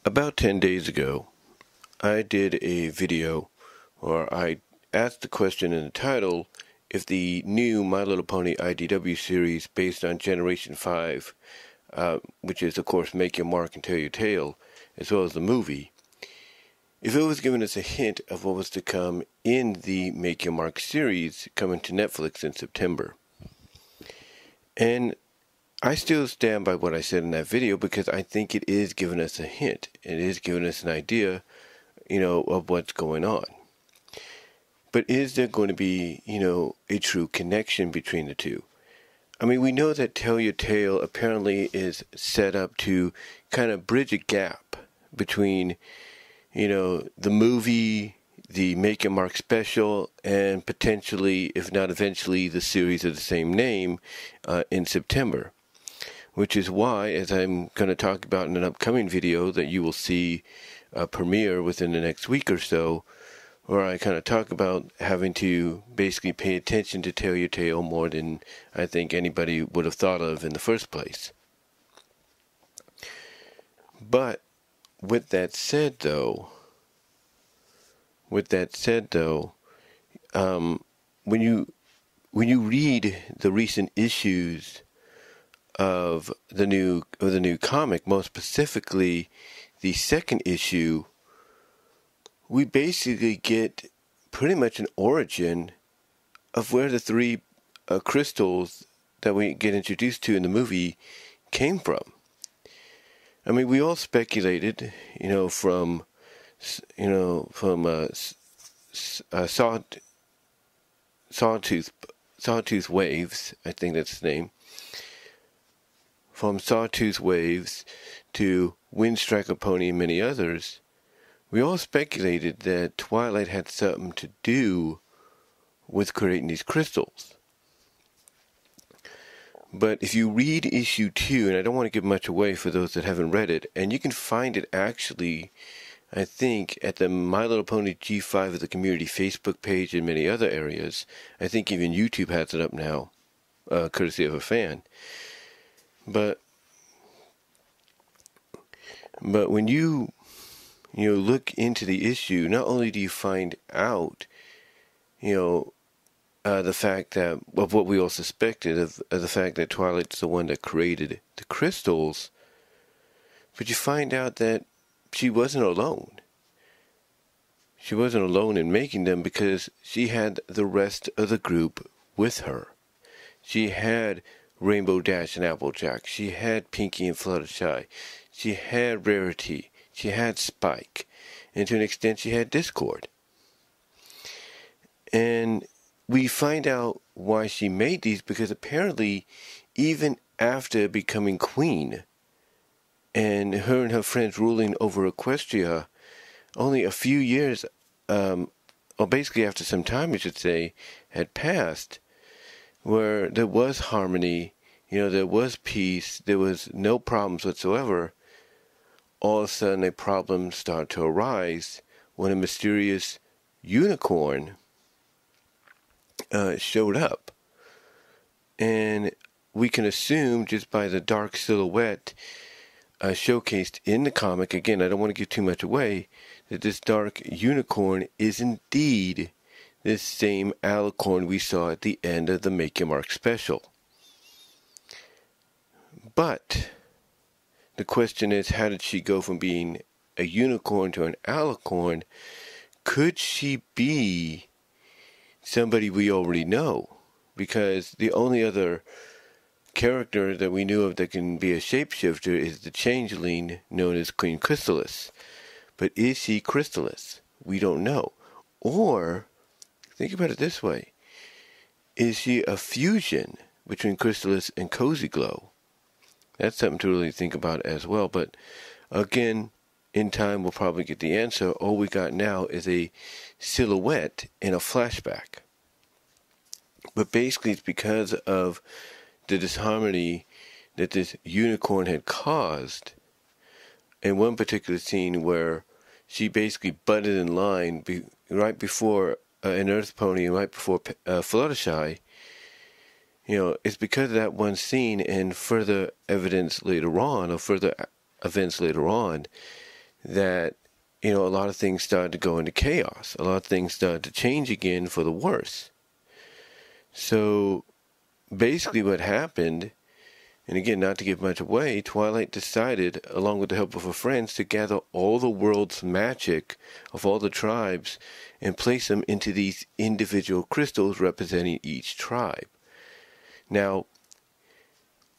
About 10 days ago, I did a video where I asked the question in the title if the new My Little Pony IDW series based on Generation 5, which is, of course, Make Your Mark and Tell Your Tale, as well as the movie, if it was giving us a hint of what was to come in the Make Your Mark series coming to Netflix in September. And I still stand by what I said in that video because I think it is giving us a hint. It is giving us an idea, of what's going on. But is there going to be, a true connection between the two? I mean, we know that Tell Your Tale apparently is set up to kind of bridge a gap between, the movie, the Make Your Mark special, and potentially, if not eventually, the series of the same name in September. Which is why, as I'm going to talk about in an upcoming video that you will see premiere within the next week or so, where I kind of talk about having to basically pay attention to Tell Your Tale more than I think anybody would have thought of in the first place. But with that said, though, when you read the recent issues of the new comic, most specifically the second issue, we basically get pretty much an origin of where the three crystals that we get introduced to in the movie came from. I mean, we all speculated, from Sawtooth Waves, I think that's his name. From Sawtooth Waves to Windstriker Pony and many others, we all speculated that Twilight had something to do with creating these crystals. But if you read issue 2, and I don't want to give much away for those that haven't read it, and you can find it actually, I think, at the My Little Pony G5 of the community Facebook page and many other areas. I think even YouTube has it up now, courtesy of a fan. But when you look into the issue, not only do you find out, the fact that of what we all suspected of the fact that Twilight's the one that created the crystals, but you find out that she wasn't alone. She wasn't alone in making them because she had the rest of the group with her. She had Rainbow Dash and Applejack. She had Pinky and Fluttershy. She had Rarity. She had Spike. And to an extent, she had Discord. And we find out why she made these because apparently, even after becoming queen and her friends ruling over Equestria, only a few years, or basically after some time, I should say, had passed, where there was harmony, there was peace, there was no problems whatsoever. All of a sudden, a problem started to arise when a mysterious unicorn showed up. And we can assume, just by the dark silhouette showcased in the comic, again, I don't want to give too much away, that this dark unicorn is indeed this same alicorn we saw at the end of the Make Your Mark special. But the question is, how did she go from being a unicorn to an alicorn? Could she be somebody we already know? Because the only other character that we knew of that can be a shapeshifter is the changeling known as Queen Chrysalis. But is she Chrysalis? We don't know. Or, think about it this way. Is she a fusion between Chrysalis and Cozy Glow? That's something to really think about as well. But again, in time we'll probably get the answer. All we got now is a silhouette in a flashback. But basically it's because of the disharmony that this unicorn had caused in one particular scene where she basically butted in line right before an Earth Pony and right before Fluttershy. It's because of that one scene and further evidence later on, or further events later on, that, a lot of things started to go into chaos. A lot of things started to change again for the worse. So basically what happened, and again, not to give much away, Twilight decided, along with the help of her friends, to gather all the world's magic of all the tribes and place them into these individual crystals representing each tribe. Now,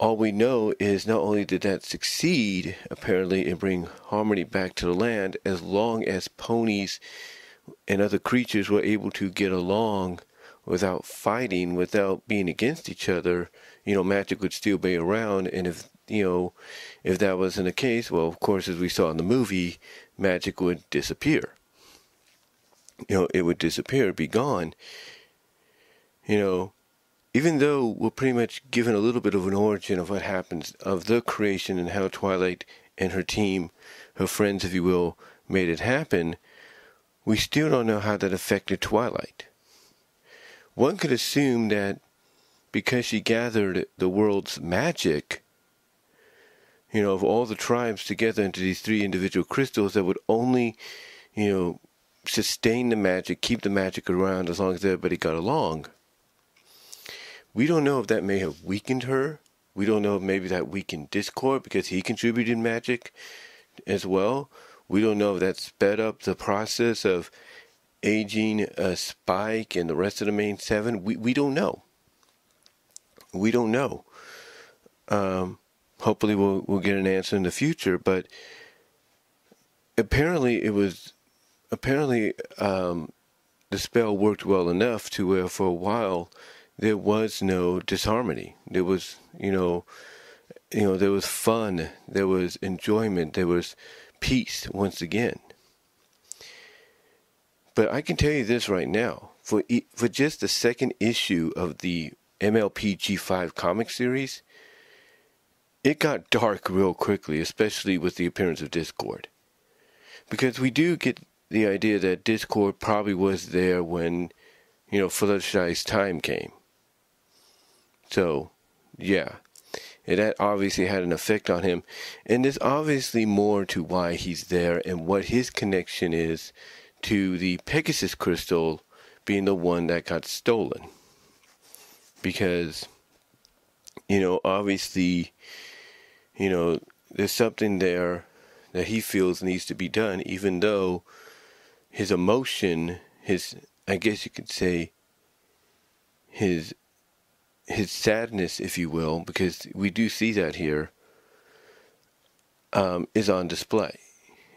all we know is not only did that succeed, apparently, and bring harmony back to the land, as long as ponies and other creatures were able to get along without fighting, without being against each other, magic would still be around. And if that wasn't the case, well, of course, as we saw in the movie, magic would disappear. It would disappear, be gone. Even though we're pretty much given a little bit of an origin of what happens, of the creation and how Twilight and her team, her friends, if you will, made it happen, we still don't know how that affected Twilight. One could assume that because she gathered the world's magic, of all the tribes together into these 3 individual crystals, that would only, sustain the magic, keep the magic around as long as everybody got along. We don't know if that may have weakened her. We don't know if maybe that weakened Discord because he contributed magic as well. We don't know if that sped up the process of aging Spike and the rest of the main 7. We don't know. We don't know. Hopefully we'll get an answer in the future. But apparently the spell worked well enough to where for a while there was no disharmony. There was, there was fun, there was enjoyment, there was peace once again. But I can tell you this right now, for just the second issue of the MLP G5 comic series, it got dark real quickly, especially with the appearance of Discord. Because we do get the idea that Discord probably was there when, Fluttershy's time came. So, yeah, that obviously had an effect on him. And there's obviously more to why he's there and what his connection is to the Pegasus crystal being the one that got stolen. Because, obviously, there's something there that he feels needs to be done, even though his emotion, I guess you could say, his sadness, if you will, because we do see that here, is on display.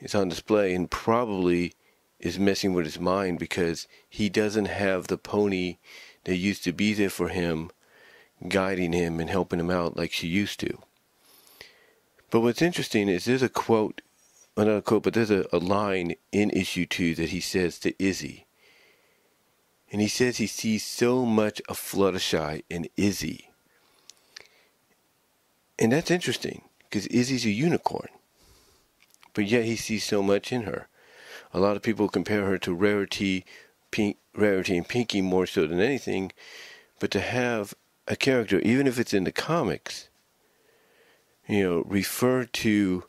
It's on display and probably is messing with his mind because he doesn't have the pony that used to be there for him, guiding him and helping him out like she used to. But what's interesting is there's a quote, not a quote, but there's a line in issue 2 that he says to Izzy. And he says he sees so much of Fluttershy in Izzy. And that's interesting, because Izzy's a unicorn. But yet he sees so much in her. A lot of people compare her to Rarity and Pinky more so than anything. But to have a character, even if it's in the comics, refer to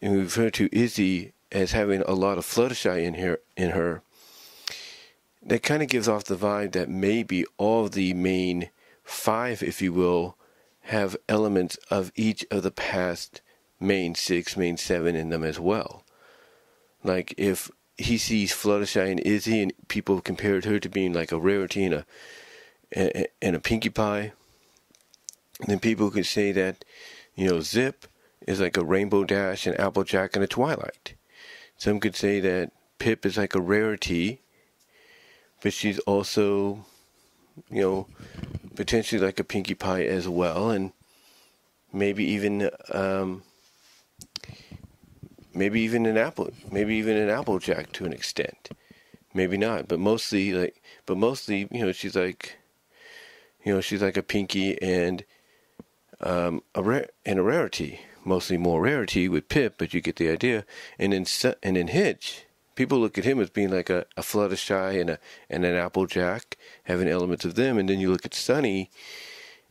Izzy as having a lot of Fluttershy in her, that kind of gives off the vibe that maybe all of the main 5, if you will, have elements of each of the past main 6, main 7 in them as well. Like if he sees Fluttershy and Izzy and people have compared her to being like a Rarity and a Pinkie Pie, then people could say that, Zip is like a Rainbow Dash, and Applejack, and a Twilight. Some could say that Pip is like a Rarity, but she's also, potentially like a Pinkie Pie as well, and maybe even an Applejack to an extent. Maybe not, but mostly, she's like a Pinkie and a Rarity, mostly more Rarity with Pip, but you get the idea. And in Hitch, people look at him as being like a Fluttershy and an Applejack, having elements of them. And then you look at Sunny,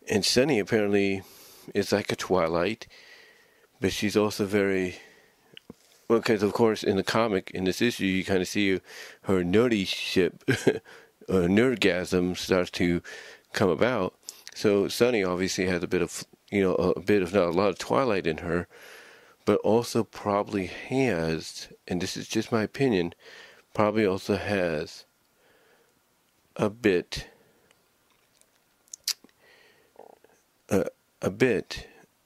and Sunny apparently is like a Twilight, but she's also very Well, because of course in the comic, in this issue, you kind of see her nerdy ship, nerdgasm starts to come about. So Sunny obviously has a bit of, not a lot of Twilight in her, but also probably has, and this is just my opinion, probably also has a bit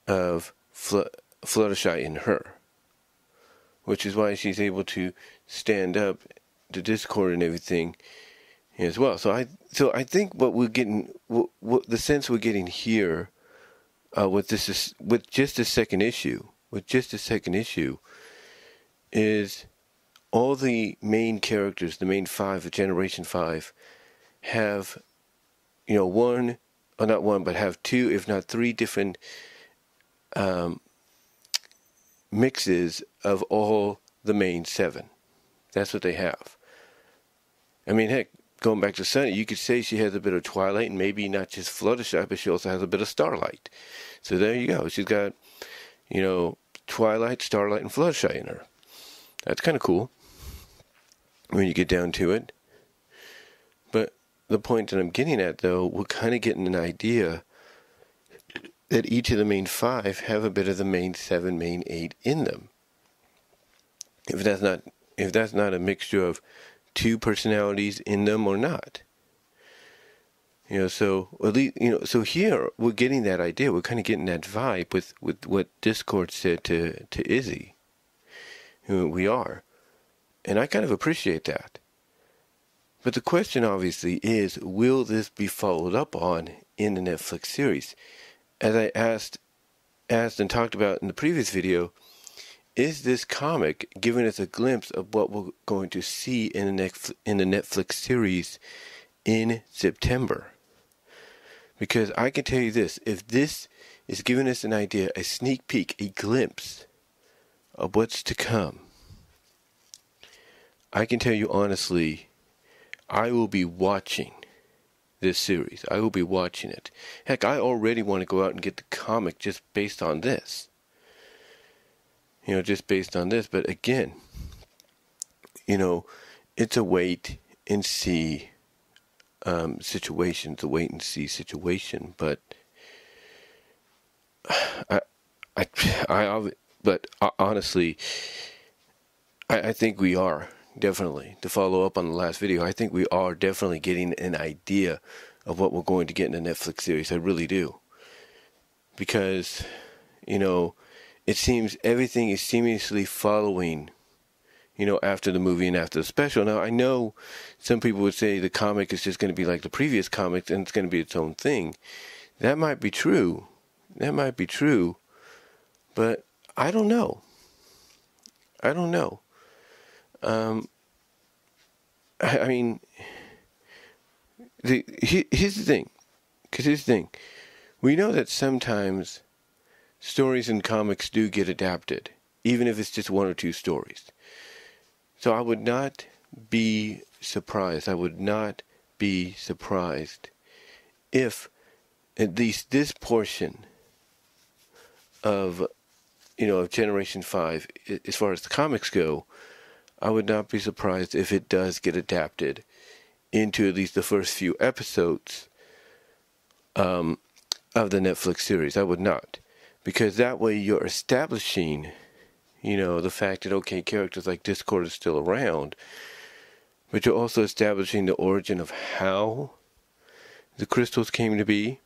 of Fluttershy in her, which is why she's able to stand up to Discord and everything as well. So I think what we're getting, what the sense we're getting here, with just the second issue, is all the main characters, the main 5 of Generation 5, have, one, or not one, but have 2, if not 3 different mixes of all the main 7. That's what they have. I mean, heck, going back to Sunny, you could say she has a bit of Twilight, and maybe not just Fluttershy, but she also has a bit of Starlight. So there you go. She's got, Twilight, Starlight, and Fluttershy in her. That's kind of cool when you get down to it. But the point that I'm getting at, though, we're kind of getting an idea that each of the main 5 have a bit of the main 7, main 8 in them. If that's not a mixture of 2 personalities in them or not. So at least, so here we're getting that idea. We're kind of getting that vibe with what Discord said to Izzy. We are. And I kind of appreciate that. But the question obviously is, will this be followed up on in the Netflix series? As I asked and talked about in the previous video, is this comic giving us a glimpse of what we're going to see in the Netflix series in September? Because I can tell you this, if this is giving us an idea, a sneak peek, a glimpse of what's to come, I can tell you honestly, I will be watching this series. I will be watching it. Heck, I already want to go out and get the comic just based on this. Just based on this. But again, it's a wait and see situation. It's a wait and see situation. But honestly, I think we are definitely, to follow up on the last video, I think we are definitely getting an idea of what we're going to get in the Netflix series. I really do. Because, it seems everything is seamlessly following, after the movie and after the special. Now, I know some people would say the comic is just going to be like the previous comics and it's going to be its own thing. That might be true. But I don't know. I mean, here's the thing. We know that sometimes stories in comics do get adapted, even if it's just 1 or 2 stories. So I would not be surprised. If at least this portion of, of Generation 5, as far as the comics go, I would not be surprised if it does get adapted into at least the first few episodes of the Netflix series. I would not. Because that way you're establishing, the fact that, okay, characters like Discord are still around, but you're also establishing the origin of how the crystals came to be,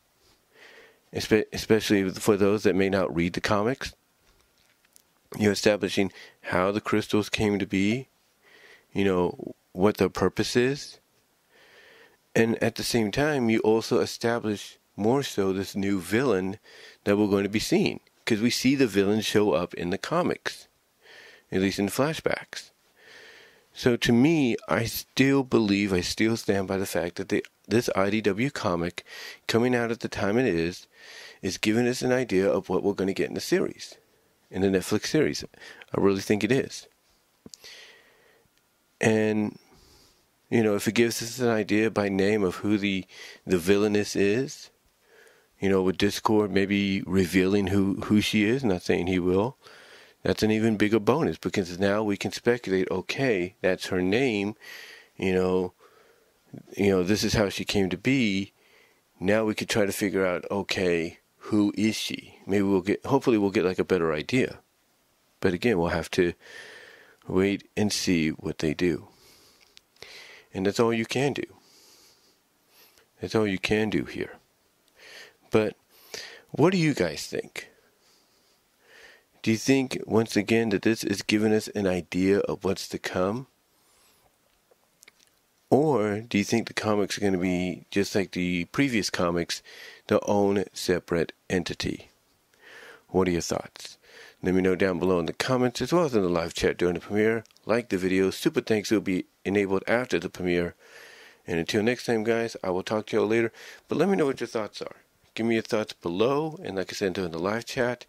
especially for those that may not read the comics. You're establishing how the crystals came to be, what their purpose is. And at the same time, you also establish more so this new villain that we're going to be seeing. Because we see the villain show up in the comics, at least in flashbacks. So to me, I still stand by the fact that this IDW comic, coming out at the time it is giving us an idea of what we're going to get in the series. In the Netflix series. I really think it is. And, if it gives us an idea by name of who the villainous is, with Discord maybe revealing who she is, not saying he will, That's an even bigger bonus, because now we can speculate, okay, that's her name, this is how she came to be. Now we could try to figure out, okay, who is she? Maybe hopefully we'll get like a better idea. But again, we'll have to wait and see what they do. And that's all you can do. That's all you can do here. But what do you guys think? Do you think, once again, that this is giving us an idea of what's to come? Or do you think the comics are going to be, just like the previous comics, their own separate entity? What are your thoughts? Let me know down below in the comments, as well as in the live chat during the premiere. Like the video. Super thanks will be enabled after the premiere. And until next time, guys, I will talk to you all later. But let me know what your thoughts are. Give me your thoughts below. And like I said, during the live chat.